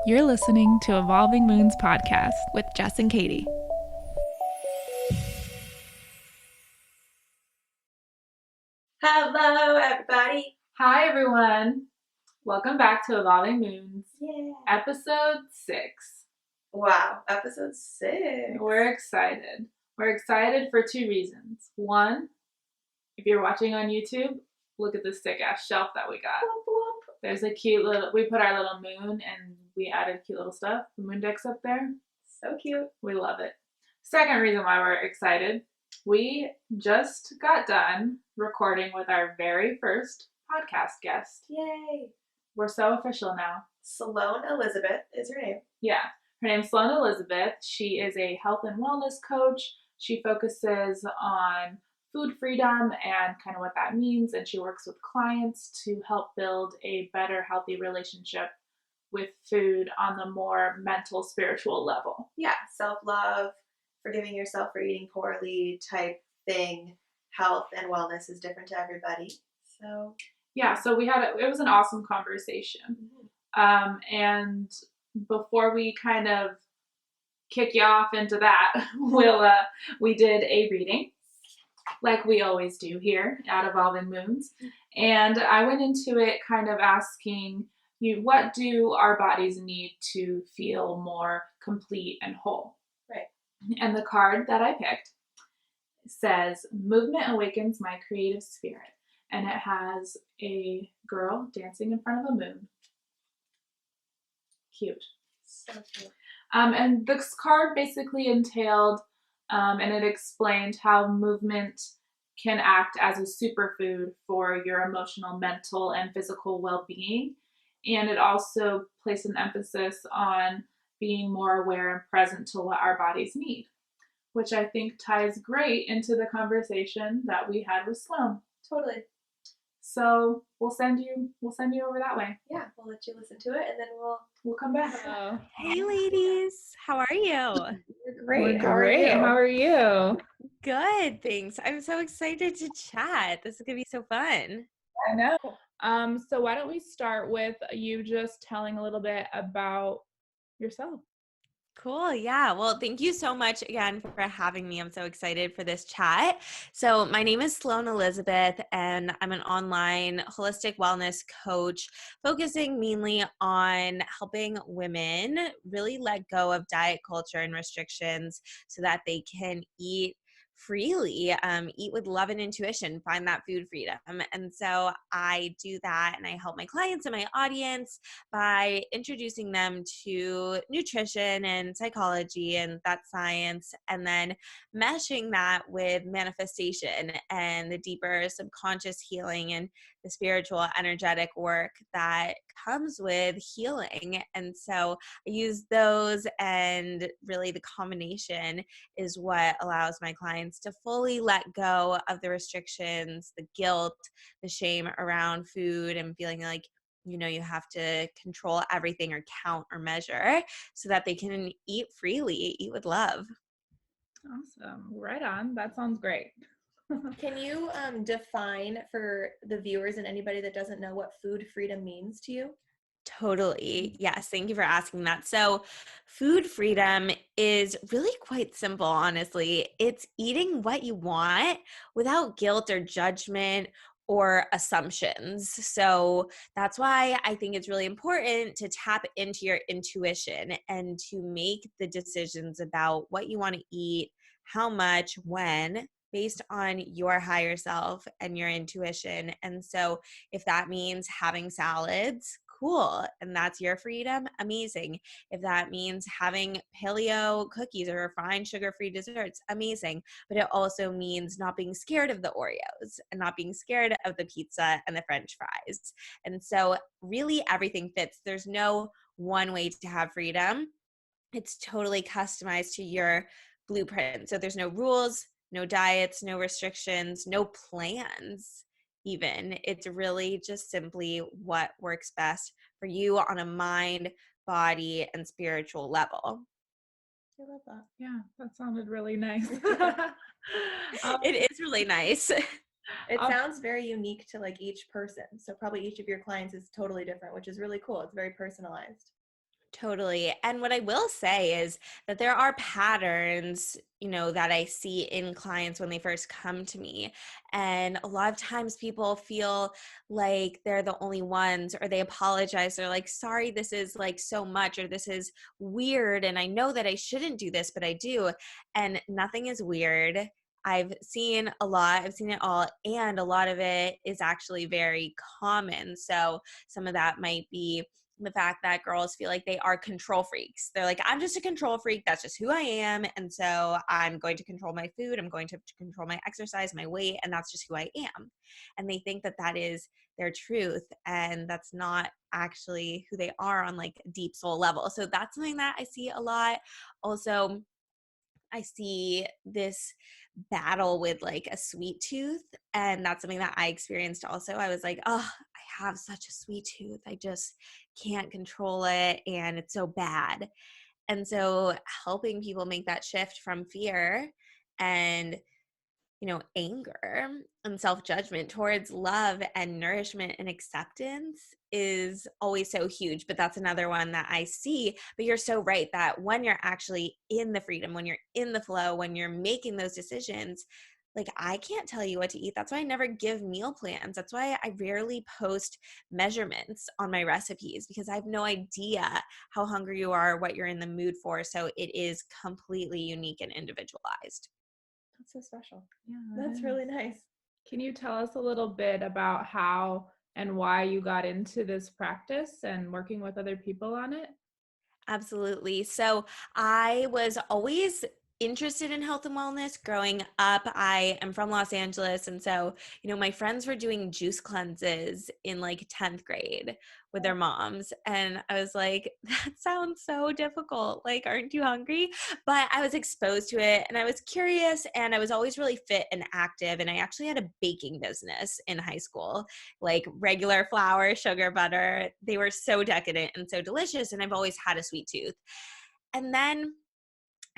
You're listening to Evolving Moons podcast with Jess and Katie. Hello, everybody. Hi, everyone. Welcome back to Evolving Moons, Yeah. episode 6. Wow, episode 6. We're excited. We're excited for 2 reasons. One, if you're watching on YouTube, look at this sick-ass shelf that we got. Whoop, whoop. There's a cute little, we put our little moon and we added cute little stuff. The moon deck's up there. So cute. We love it. Second reason why we're excited, we just got done recording with our very first podcast guest. Yay. We're so official now. Sloane Elizabeth is her name. Yeah. Her name's Sloane Elizabeth. She is a health and wellness coach. She focuses on food freedom and kind of what that means. And she works with clients to help build a better, healthy relationship with food on the more mental, spiritual level. Yeah, self-love, forgiving yourself for eating poorly type thing. Health and wellness is different to everybody. So yeah, so it was an awesome conversation. And before we kind of kick you off into that, we did a reading like we always do here at Evolving Moons. And I went into it kind of asking you, what do our bodies need to feel more complete and whole? Right. And the card that I picked says, movement awakens my creative spirit. And it has a girl dancing in front of a moon. Cute. So cute. And this card basically entailed, and it explained how movement can act as a superfood for your emotional, mental, and physical well-being. And it also placed an emphasis on being more aware and present to what our bodies need, which I think ties great into the conversation that we had with Sloane. Totally. So we'll send you over that way. Yeah, we'll let you listen to it and then we'll come back. Hey ladies, how are you? We're great. How are you? Good, thanks. I'm so excited to chat. This is gonna be so fun. I know. So why don't we start with you just telling a little bit about yourself? Cool. Yeah. Well, thank you so much again for having me. I'm so excited for this chat. So my name is Sloane Elizabeth, and I'm an online holistic wellness coach focusing mainly on helping women really let go of diet culture and restrictions so that they can eat freely, eat with love and intuition, find that food freedom. And so I do that, and I help my clients and my audience by introducing them to nutrition and psychology and that science, and then meshing that with manifestation and the deeper subconscious healing and the spiritual energetic work that comes with healing. And so I use those, and really the combination is what allows my clients to fully let go of the restrictions, the guilt, the shame around food, and feeling like, you know, you have to control everything or count or measure so that they can eat freely, eat with love. Awesome. Right on. That sounds great. Can you define for the viewers and anybody that doesn't know what food freedom means to you? Totally. Yes. Thank you for asking that. So, food freedom is really quite simple, honestly. It's eating what you want without guilt or judgment or assumptions. So, that's why I think it's really important to tap into your intuition and to make the decisions about what you want to eat, how much, when, based on your higher self and your intuition. And so, if that means having salads, cool, and that's your freedom, amazing. If that means having paleo cookies or refined sugar-free desserts, amazing. But it also means not being scared of the Oreos and not being scared of the pizza and the French fries. And so really everything fits. There's no one way to have freedom. It's totally customized to your blueprint. So there's no rules, no diets, no restrictions, no plans. Even it's really just simply what works best for you on a mind, body, and spiritual level. I love that. Yeah, that sounded really nice. It is really nice. It sounds very unique to like each person. So probably each of your clients is totally different, which is really cool. It's very personalized. Totally. And what I will say is that there are patterns, that I see in clients when they first come to me. And a lot of times people feel like they're the only ones, or they apologize. They're like, sorry, this is like so much, or this is weird. And I know that I shouldn't do this, but I do. And nothing is weird. I've seen a lot, I've seen it all, and a lot of it is actually very common. So some of that might be the fact that girls feel like they are control freaks. They're like, I'm just a control freak. That's just who I am. And so I'm going to control my food. I'm going to control my exercise, my weight, and that's just who I am. And they think that that is their truth. And that's not actually who they are on like a deep soul level. So that's something that I see a lot. Also, I see this battle with like a sweet tooth. And that's something that I experienced also. I was like, oh, I have such a sweet tooth. I just can't control it. And it's so bad. And so helping people make that shift from fear and anger and self-judgment towards love and nourishment and acceptance is always so huge. But that's another one that I see. But you're so right that when you're actually in the freedom, when you're in the flow, when you're making those decisions, like I can't tell you what to eat. That's why I never give meal plans. That's why I rarely post measurements on my recipes, because I have no idea how hungry you are, what you're in the mood for. So it is completely unique and individualized. That's so special. Yeah, That's really nice. Can you tell us a little bit about how and why you got into this practice and working with other people on it? Absolutely. So I was always interested in health and wellness growing up. I am from Los Angeles. And so, my friends were doing juice cleanses in like 10th grade with their moms. And I was like, that sounds so difficult. Like, aren't you hungry? But I was exposed to it and I was curious, and I was always really fit and active. And I actually had a baking business in high school, like regular flour, sugar, butter. They were so decadent and so delicious. And I've always had a sweet tooth. And then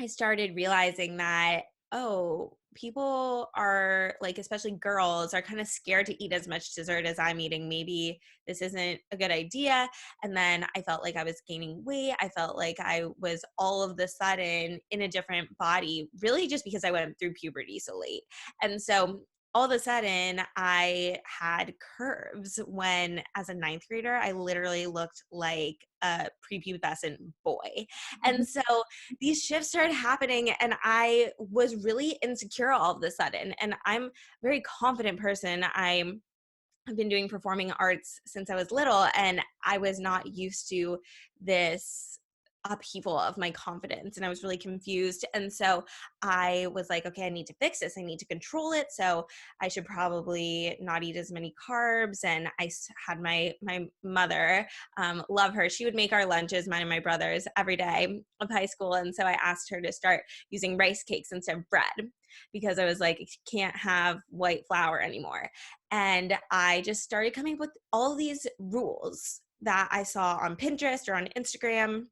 I started realizing that, oh, people are like, especially girls, are kind of scared to eat as much dessert as I'm eating. Maybe this isn't a good idea. And then I felt like I was gaining weight. I felt like I was all of the sudden in a different body, really just because I went through puberty so late. And so all of a sudden I had curves when, as a ninth grader, I literally looked like a prepubescent boy. And so these shifts started happening, and I was really insecure all of a sudden. And I'm a very confident person. I've been doing performing arts since I was little, and I was not used to this upheaval of my confidence, and I was really confused. And so I was like, okay, I need to fix this. I need to control it. So I should probably not eat as many carbs. And I had my mother, love her. She would make our lunches, mine and my brother's, every day of high school. And so I asked her to start using rice cakes instead of bread, because I was like, can't have white flour anymore. And I just started coming up with all these rules that I saw on Pinterest or on Instagram.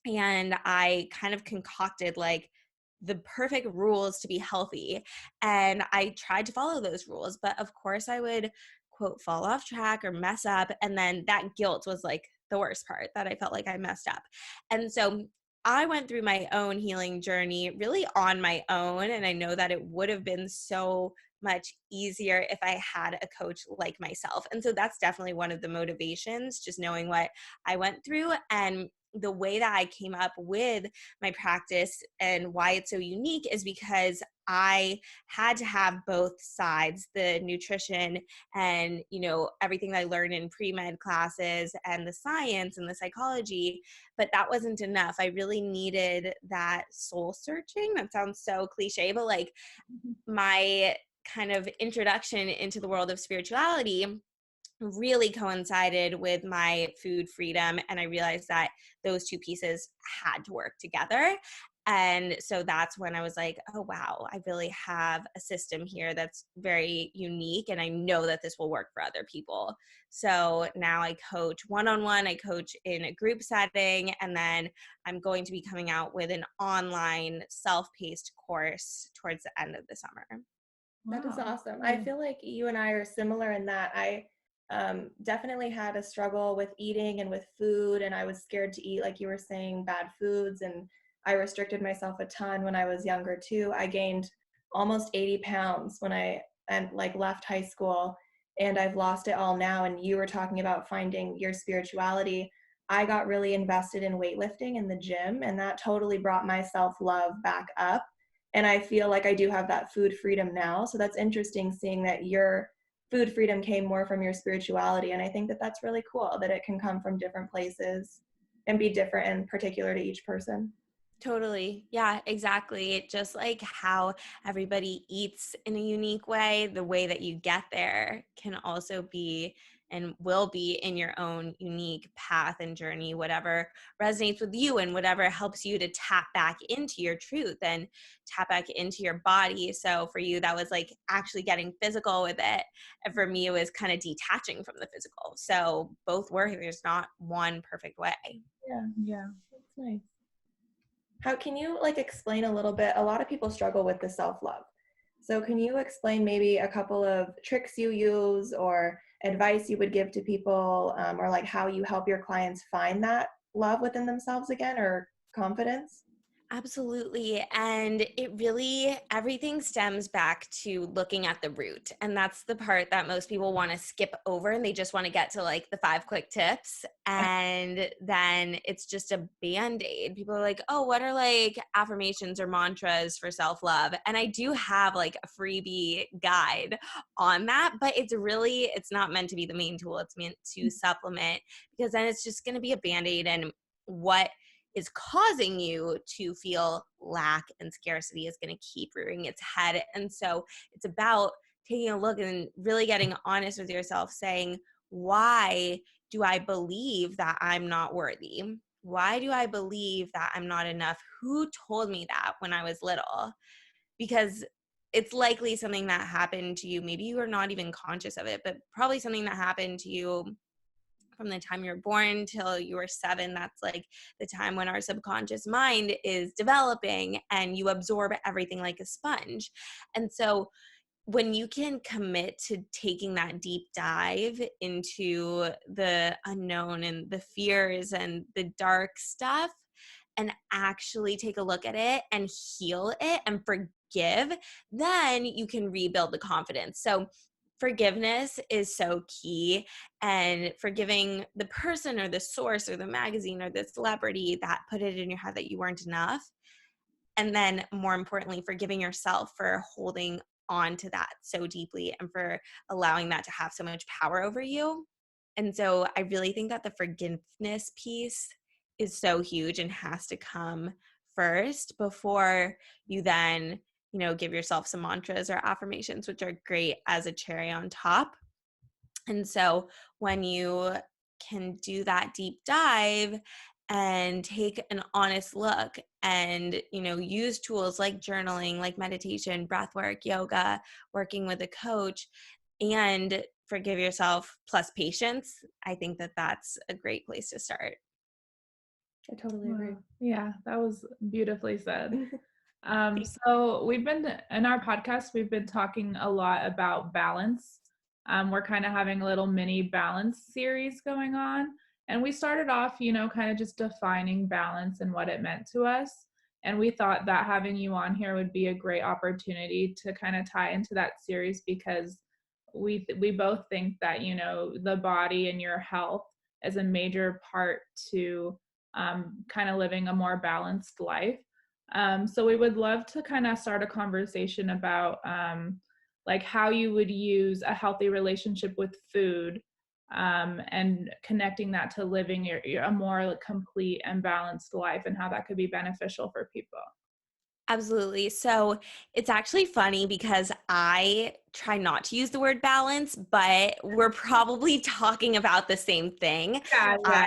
And I kind of concocted like the perfect rules to be healthy. And I tried to follow those rules. But of course, I would, quote, fall off track or mess up. And then that guilt was like the worst part, that I felt like I messed up. And so I went through my own healing journey really on my own. And I know that it would have been so much easier if I had a coach like myself. And so that's definitely one of the motivations, just knowing what I went through. And the way that I came up with my practice and why it's so unique is because I had to have both sides, the nutrition and, everything that I learned in pre-med classes and the science and the psychology, but that wasn't enough. I really needed that soul searching. That sounds so cliche, but like my kind of introduction into the world of spirituality really coincided with my food freedom. And I realized that those two pieces had to work together. And so that's when I was like, oh, wow, I really have a system here that's very unique. And I know that this will work for other people. So now I coach one-on-one, I coach in a group setting, and then I'm going to be coming out with an online self-paced course towards the end of the summer. That is Wow. awesome. I feel like you and I are similar in that definitely had a struggle with eating and with food, and I was scared to eat, like you were saying, bad foods, and I restricted myself a ton when I was younger too. I gained almost 80 pounds when I left high school, and I've lost it all now. And you were talking about finding your spirituality. I got really invested in weightlifting in the gym, and that totally brought my self-love back up. And I feel like I do have that food freedom now. So that's interesting seeing that your food freedom came more from your spirituality. And I think that that's really cool that it can come from different places and be different and particular to each person. Totally. Yeah, exactly. Just like how everybody eats in a unique way, the way that you get there can also be and will be in your own unique path and journey, whatever resonates with you and whatever helps you to tap back into your truth and tap back into your body. So for you, that was like actually getting physical with it. And for me, it was kind of detaching from the physical. So both work. There's not one perfect way. Yeah, that's nice. How can you explain a little bit? A lot of people struggle with the self-love. So can you explain maybe a couple of tricks you use or advice you would give to people, or how you help your clients find that love within themselves again, or confidence? Absolutely. And it really, everything stems back to looking at the root. And that's the part that most people want to skip over and they just want to get to like the 5 quick tips. And then it's just a band-aid. People are like, oh, what are like affirmations or mantras for self-love? And I do have like a freebie guide on that, but it's not meant to be the main tool. It's meant to supplement, because then it's just going to be a band-aid. And what is causing you to feel lack and scarcity is going to keep rearing its head. And so it's about taking a look and really getting honest with yourself, saying, why do I believe that I'm not worthy? Why do I believe that I'm not enough? Who told me that when I was little? Because it's likely something that happened to you. Maybe you are not even conscious of it, but probably something that happened to you from the time you were born till you were 7. That's like the time when our subconscious mind is developing and you absorb everything like a sponge. And so when you can commit to taking that deep dive into the unknown and the fears and the dark stuff and actually take a look at it and heal it and forgive, then you can rebuild the confidence. So forgiveness is so key, and forgiving the person or the source or the magazine or the celebrity that put it in your head that you weren't enough. And then more importantly, forgiving yourself for holding on to that so deeply and for allowing that to have so much power over you. And so I really think that the forgiveness piece is so huge and has to come first before you then, give yourself some mantras or affirmations, which are great as a cherry on top. And so when you can do that deep dive and take an honest look and, use tools like journaling, like meditation, breath work, yoga, working with a coach, and forgive yourself plus patience, I think that that's a great place to start. I totally agree. Wow. Yeah, that was beautifully said. So we've been in our podcast, we've been talking a lot about balance. We're kind of having a little mini balance series going on. And we started off, kind of just defining balance and what it meant to us. And we thought that having you on here would be a great opportunity to kind of tie into that series, because we both think that, the body and your health is a major part to kind of living a more balanced life. So we would love to kind of start a conversation about like how you would use a healthy relationship with food, and connecting that to living a more complete and balanced life, and how that could be beneficial for people. Absolutely. So it's actually funny because I try not to use the word balance, but we're probably talking about the same thing. Yeah.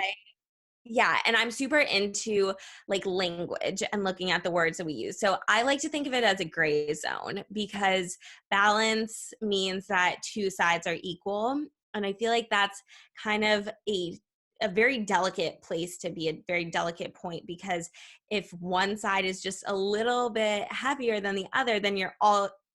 Yeah, and I'm super into like language and looking at the words that we use. So I like to think of it as a gray zone, because balance means that two sides are equal. And I feel like that's kind of a very delicate place to be, a very delicate point, because if one side is just a little bit heavier than the other, then you're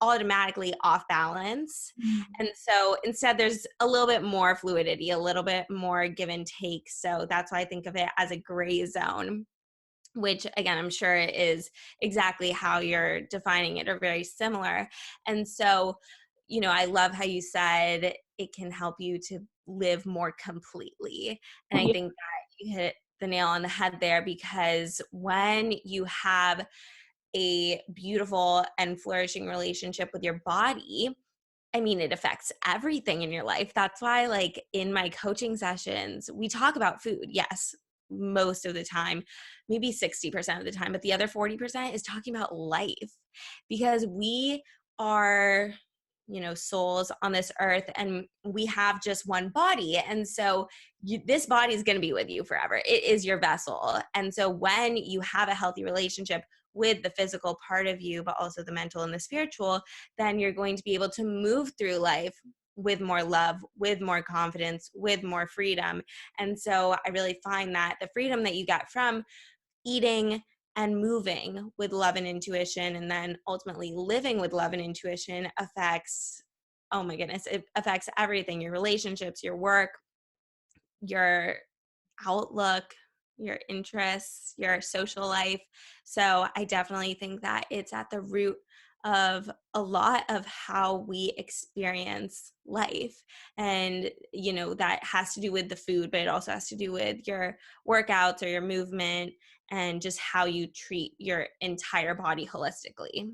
automatically off balance. And so instead there's a little bit more fluidity, a little bit more give and take. So that's why I think of it as a gray zone, which again, I'm sure is exactly how you're defining it, or very similar. And so, I love how you said it can help you to live more completely. And I think that you hit the nail on the head there, because when you have a beautiful and flourishing relationship with your body, I mean, it affects everything in your life. That's why, like, in my coaching sessions, we talk about food. Yes, most of the time, maybe 60% of the time, but the other 40% is talking about life, because we are, souls on this earth, and we have just one body. And so this body is going to be with you forever. It is your vessel. And so when you have a healthy relationship with the physical part of you, but also the mental and the spiritual, then you're going to be able to move through life with more love, with more confidence, with more freedom. And so I really find that the freedom that you get from eating and moving with love and intuition, and then ultimately living with love and intuition, affects, oh my goodness, it affects everything: your relationships, your work, your outlook, your interests, your social life. So I definitely think that it's at the root of a lot of how we experience life. And, that has to do with the food, but it also has to do with your workouts or your movement, and just how you treat your entire body holistically.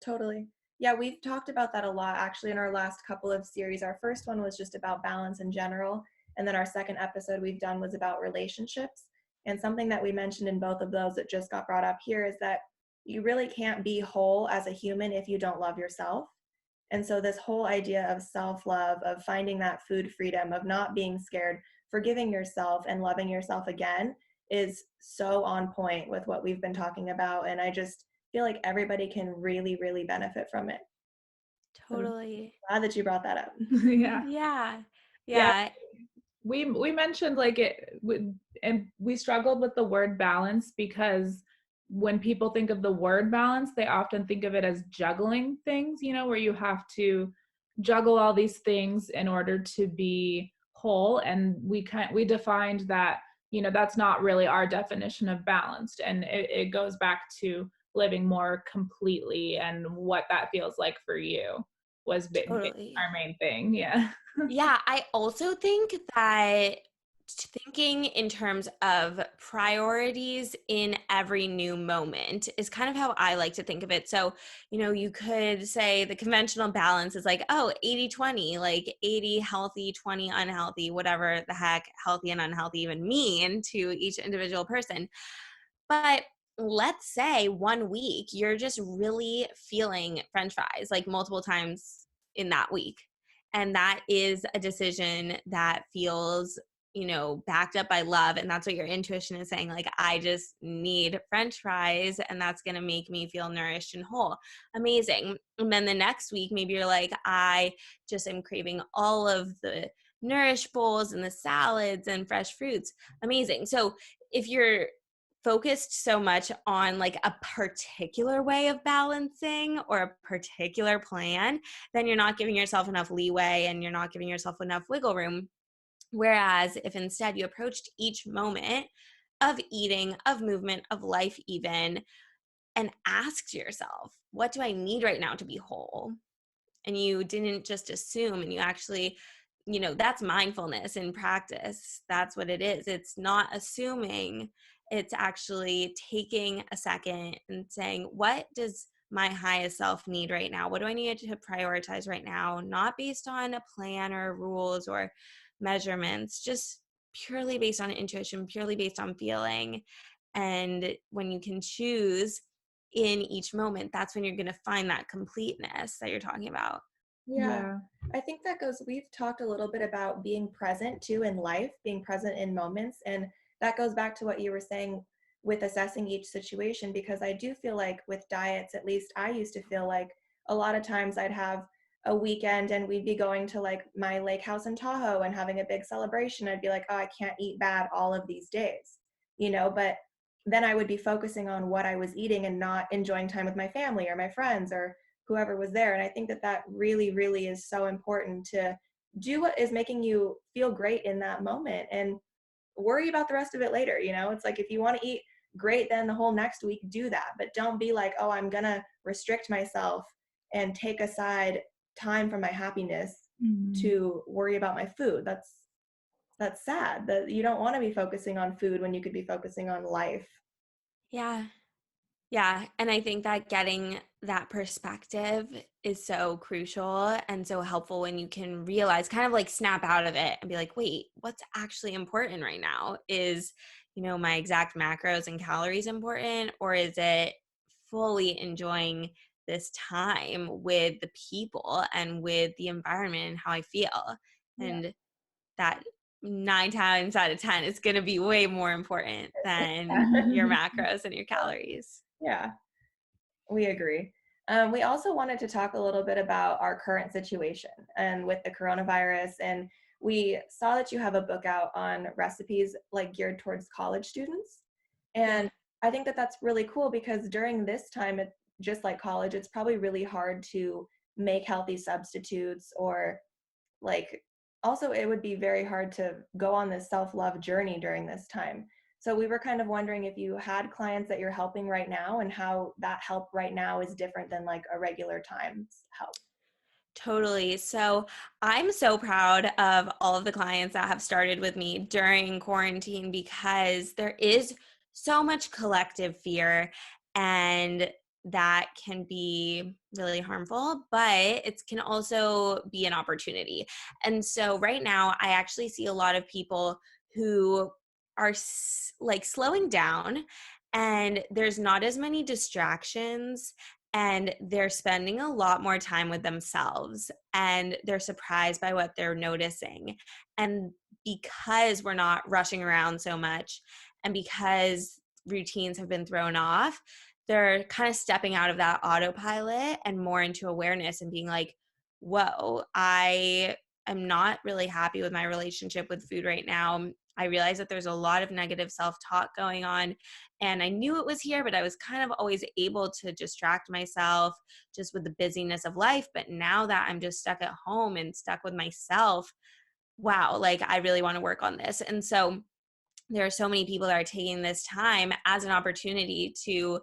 Totally. Yeah, we've talked about that a lot actually in our last couple of series. Our first one was just about balance in general. And then our second episode we've done was about relationships. And something that we mentioned in both of those that just got brought up here is that you really can't be whole as a human if you don't love yourself. And so this whole idea of self-love, of finding that food freedom, of not being scared, forgiving yourself and loving yourself again, is so on point with what we've been talking about. And I just feel like everybody can really, really benefit from it. Totally. Glad that you brought that up. Yeah. Yeah. Yeah. Yeah. We mentioned like and we struggled with the word balance, because when people think of the word balance, they often think of it as juggling things, where you have to juggle all these things in order to be whole. And we defined that, that's not really our definition of balanced. And it goes back to living more completely, and what that feels like for you was Totally. our main thing. Yeah. Yeah, I also think that thinking in terms of priorities in every new moment is kind of how I like to think of it. So, you could say the conventional balance is like, oh, 80-20, like 80 healthy, 20 unhealthy, whatever the heck healthy and unhealthy even mean to each individual person. But let's say 1 week you're just really feeling French fries like multiple times in that week. And that is a decision that feels, backed up by love. And that's what your intuition is saying. Like, I just need French fries, and that's going to make me feel nourished and whole. Amazing. And then the next week, maybe you're like, I just am craving all of the nourish bowls and the salads and fresh fruits. Amazing. So if you're focused so much on like a particular way of balancing or a particular plan, then you're not giving yourself enough leeway, and you're not giving yourself enough wiggle room. Whereas if instead you approached each moment of eating, of movement, of life even, and asked yourself, what do I need right now to be whole? And you didn't just assume, and you actually, that's mindfulness in practice. That's what it is. It's not assuming, it's actually taking a second and saying, what does my highest self need right now? What do I need to prioritize right now? Not based on a plan or rules or measurements, just purely based on intuition, purely based on feeling. And when you can choose in each moment, that's when you're going to find that completeness that you're talking about. Yeah. I think that we've talked a little bit about being present too in life, being present in moments. And that goes back to what you were saying with assessing each situation, because I do feel like with diets, at least I used to feel like a lot of times I'd have a weekend and we'd be going to like my lake house in Tahoe and having a big celebration. I'd be like, oh, I can't eat bad all of these days, but then I would be focusing on what I was eating and not enjoying time with my family or my friends or whoever was there. And I think that that really, really is so important, to do what is making you feel great in that moment and worry about the rest of it later. It's like, if you want to eat great, then the whole next week do that, but don't be like, oh, I'm gonna restrict myself and take aside time from my happiness to worry about my food. That's sad, that you don't want to be focusing on food when you could be focusing on life. Yeah. Yeah. And I think that getting that perspective is so crucial and so helpful when you can realize, kind of like snap out of it and be like, wait, what's actually important right now? Is, my exact macros and calories important, or is it fully enjoying this time with the people and with the environment and how I feel? Yeah. And that 9 times out of 10 is going to be way more important than your macros and your calories. Yeah, we agree. We also wanted to talk a little bit about our current situation and with the coronavirus. And we saw that you have a book out on recipes like geared towards college students. And I think that that's really cool, because during this time, just like college, it's probably really hard to make healthy substitutes, or like, also it would be very hard to go on this self-love journey during this time. So we were kind of wondering if you had clients that you're helping right now, and how that help right now is different than like a regular time's help. Totally. So I'm so proud of all of the clients that have started with me during quarantine, because there is so much collective fear, and that can be really harmful, but it can also be an opportunity. And so right now, I actually see a lot of people who are like slowing down, and there's not as many distractions, and they're spending a lot more time with themselves, and they're surprised by what they're noticing. And because we're not rushing around so much, and because routines have been thrown off, they're kind of stepping out of that autopilot and more into awareness and being like, whoa, I am not really happy with my relationship with food right now. I realize that there's a lot of negative self-talk going on, and I knew it was here, but I was kind of always able to distract myself just with the busyness of life. But now that I'm just stuck at home and stuck with myself, wow, like I really want to work on this. And so there are so many people that are taking this time as an opportunity to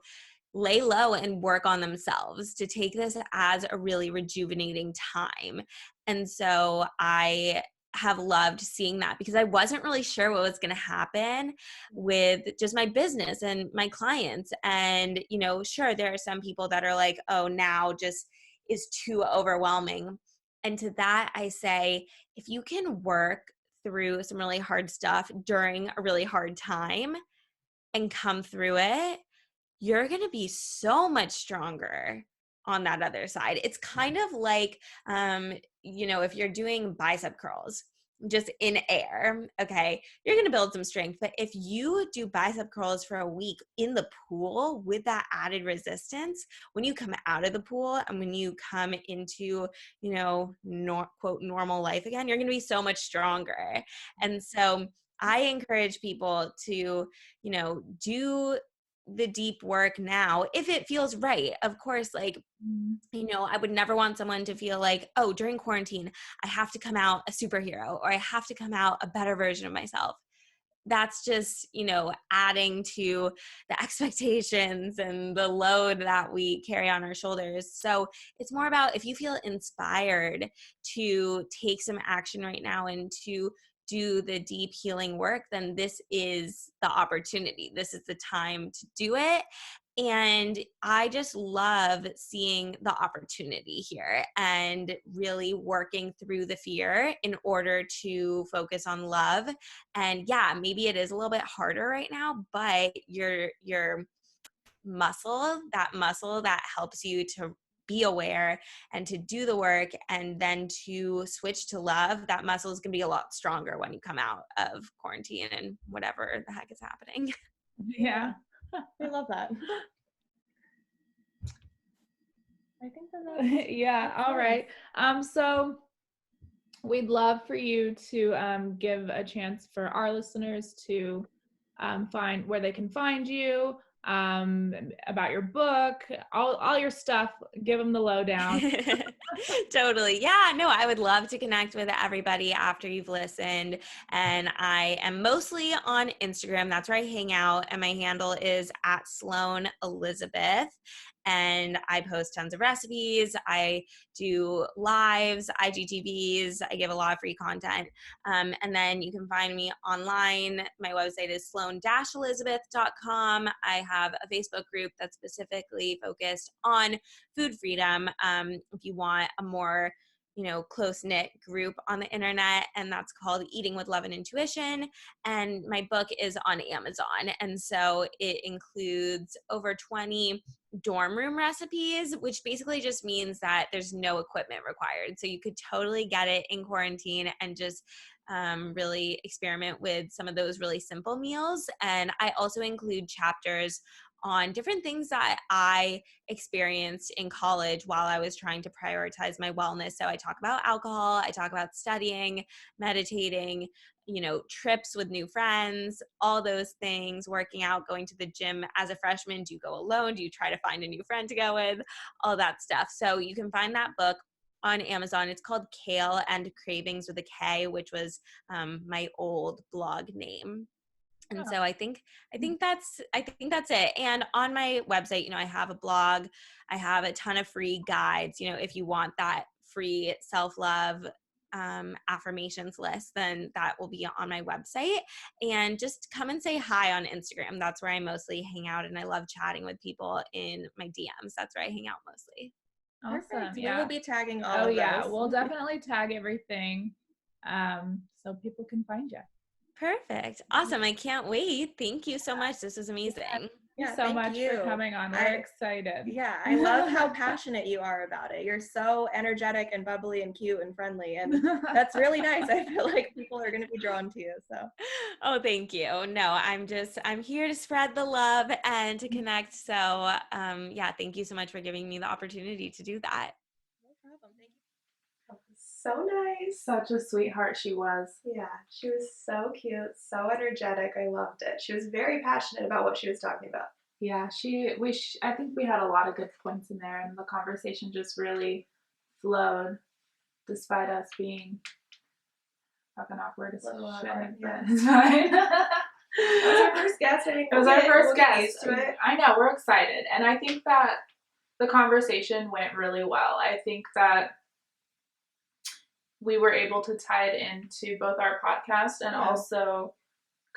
lay low and work on themselves, to take this as a really rejuvenating time. And so I have loved seeing that, because I wasn't really sure what was going to happen with just my business and my clients. And, sure, there are some people that are like, oh, now just is too overwhelming. And to that, I say, if you can work through some really hard stuff during a really hard time and come through it, you're going to be so much stronger on that other side. It's kind of like, if you're doing bicep curls just in air, okay, you're going to build some strength. But if you do bicep curls for a week in the pool with that added resistance, when you come out of the pool and when you come into, quote, normal life again, you're going to be so much stronger. And so I encourage people to, do the deep work now if it feels right. Of course, like, I would never want someone to feel like, oh, during quarantine, I have to come out a superhero, or I have to come out a better version of myself. That's just, adding to the expectations and the load that we carry on our shoulders. So it's more about, if you feel inspired to take some action right now and to do the deep healing work, then this is the opportunity. This is the time to do it. And I just love seeing the opportunity here and really working through the fear in order to focus on love. And yeah, maybe it is a little bit harder right now, but your muscle that helps you to be aware and to do the work and then to switch to love, that muscle is going to be a lot stronger when you come out of quarantine and whatever the heck is happening. Yeah. I love that. I think that Yeah. All right. So we'd love for you to give a chance for our listeners to find where they can find you, about your book, all your stuff. Give them the lowdown. Totally. Yeah, no, I would love to connect with everybody after you've listened. And I am mostly on Instagram. That's where I hang out. And my handle is at Sloane Elizabeth. And I post tons of recipes. I do lives, IGTVs. I give a lot of free content. And then you can find me online. My website is sloane-elizabeth.com. I have a Facebook group that's specifically focused on food freedom. If you want a more close-knit group on the internet, and that's called Eating with Love and Intuition. And my book is on Amazon. And so it includes over 20 dorm room recipes, which basically just means that there's no equipment required. So you could totally get it in quarantine and just really experiment with some of those really simple meals. And I also include chapters on different things that I experienced in college while I was trying to prioritize my wellness. So I talk about alcohol, I talk about studying, meditating, trips with new friends, all those things, working out, going to the gym as a freshman. Do you go alone? Do you try to find a new friend to go with? All that stuff. So you can find that book on Amazon. It's called Kale and Cravings with a K, which was my old blog name. And so I think that's it. And on my website, I have a blog. I have a ton of free guides. If you want that free self-love affirmations list, then that will be on my website. And just come and say hi on Instagram. That's where I mostly hang out, and I love chatting with people in my DMs. That's where I hang out mostly. Awesome. Perfect. Yeah. We will be tagging all of those. Yeah, we'll definitely tag everything so people can find you. Perfect. Awesome. I can't wait. Thank you so much. This was amazing. Thank you so much for coming on. We're excited. Yeah, I love how passionate you are about it. You're so energetic and bubbly and cute and friendly, and that's really nice. I feel like people are going to be drawn to you. So, oh, thank you. No, I'm here to spread the love and to connect. So, thank you so much for giving me the opportunity to do that. No problem. Thank you. So nice. Such a sweetheart she was. Yeah, she was so cute, so energetic. I loved it. She was very passionate about what she was talking about. Yeah, I think we had a lot of good points in there, and the conversation just really flowed, despite us being fucking awkward as shit. Yeah. It's fine. That was our first guest. I mean, it was our first we'll guest. get used to it. I know, we're excited, and I think that the conversation went really well. I think that we were able to tie it into both our podcast and also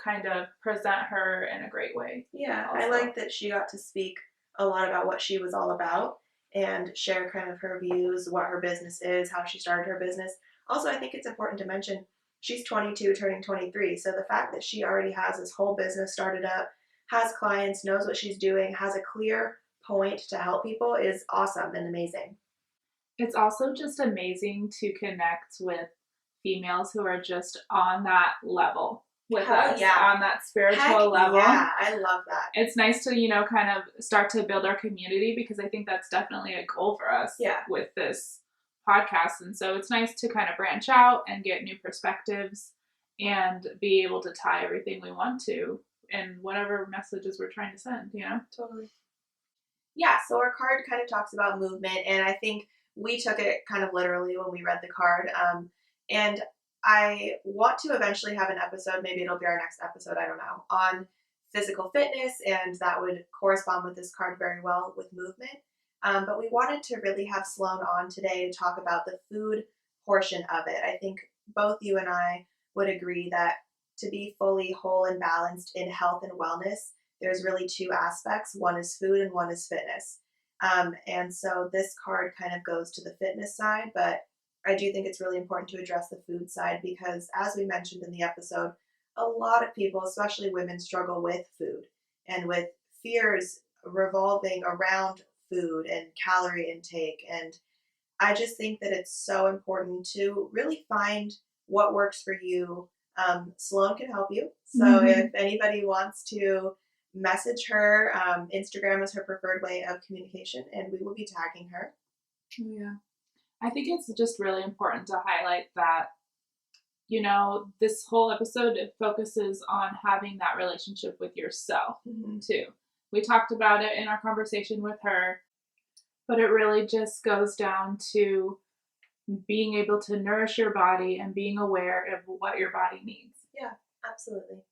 kind of present her in a great way. Yeah, also. I like that she got to speak a lot about what she was all about and share kind of her views, what her business is, how she started her business. Also, I think it's important to mention she's 22 turning 23. So the fact that she already has this whole business started up, has clients, knows what she's doing, has a clear point to help people is awesome and amazing. It's also just amazing to connect with females who are just on that level with us, on that spiritual level. Yeah, I love that. It's nice to, kind of start to build our community, because I think that's definitely a goal for us with this podcast. And so it's nice to kind of branch out and get new perspectives and be able to tie everything we want to in whatever messages we're trying to send, Totally. Yeah, so our card kind of talks about movement, and I think we took it kind of literally when we read the card. And I want to eventually have an episode, maybe it'll be our next episode, I don't know, on physical fitness, and that would correspond with this card very well with movement. But we wanted to really have Sloane on today to talk about the food portion of it. I think both you and I would agree that to be fully whole and balanced in health and wellness, there's really two aspects. One is food and one is fitness. And so this card kind of goes to the fitness side, but I do think it's really important to address the food side because, as we mentioned in the episode, a lot of people, especially women, struggle with food and with fears revolving around food and calorie intake. And I just think that it's so important to really find what works for you. Sloane can help you. So if anybody wants to message her, Instagram is her preferred way of communication, and we will be tagging her. Yeah. I think it's just really important to highlight that, this whole episode, it focuses on having that relationship with yourself too. We talked about it in our conversation with her, but it really just goes down to being able to nourish your body and being aware of what your body needs. Yeah, absolutely.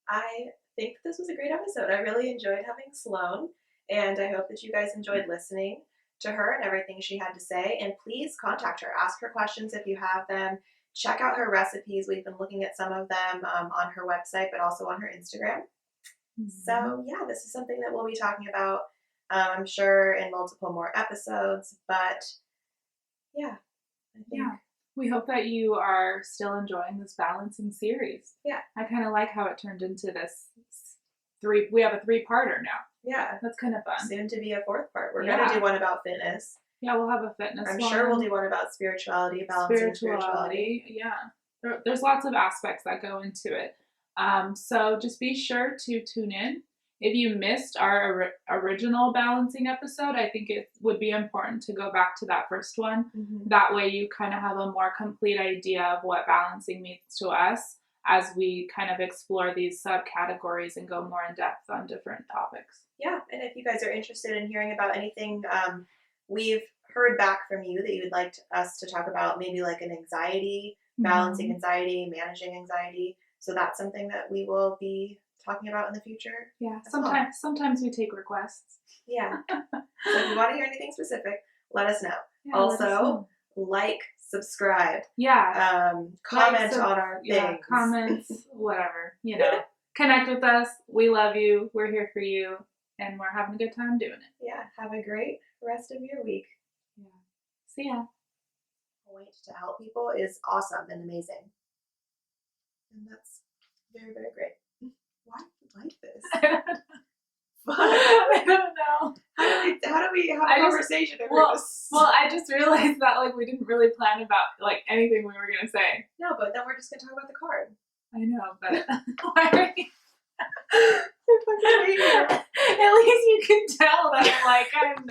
I think this was a great episode. I really enjoyed having Sloane, and I hope that you guys enjoyed listening to her and everything she had to say. And please contact her. Ask her questions if you have them. Check out her recipes. We've been looking at some of them on her website, but also on her Instagram. Mm-hmm. So, yeah, this is something that we'll be talking about, I'm sure, in multiple more episodes. But, yeah, I think... Yeah. We hope that you are still enjoying this balancing series. Yeah. I kind of like how it turned into this we have a 3-parter now. Yeah. That's kind of fun. Soon to be a 4th part. We're going to do one about fitness. Yeah, we'll have a fitness I'm one. sure we'll do one about spirituality, balancing spirituality. Yeah. There's lots of aspects that go into it. So just be sure to tune in. If you missed our original balancing episode, I think it would be important to go back to that first one. Mm-hmm. That way you kind of have a more complete idea of what balancing means to us as we kind of explore these subcategories and go more in depth on different topics. Yeah, and if you guys are interested in hearing about anything, we've heard back from you that you would like us to talk about, maybe like an anxiety, balancing anxiety, managing anxiety. So that's something that we will be talking about in the future. Yeah, sometimes we take requests. Yeah. So if you want to hear anything specific, let us know. Yeah, also, like, subscribe. Yeah. Comment on our things. Comments, whatever. Connect with us. We love you. We're here for you. And we're having a good time doing it. Yeah. Have a great rest of your week. Yeah. See ya. Point to help people is awesome and amazing. And that's very, very great. Why do you like this? I don't know. How do we have a conversation? Well, I just realized that we didn't really plan about anything we were gonna say. No, but then we're just gonna talk about the card. I know, but why are you? At least you can tell that I'm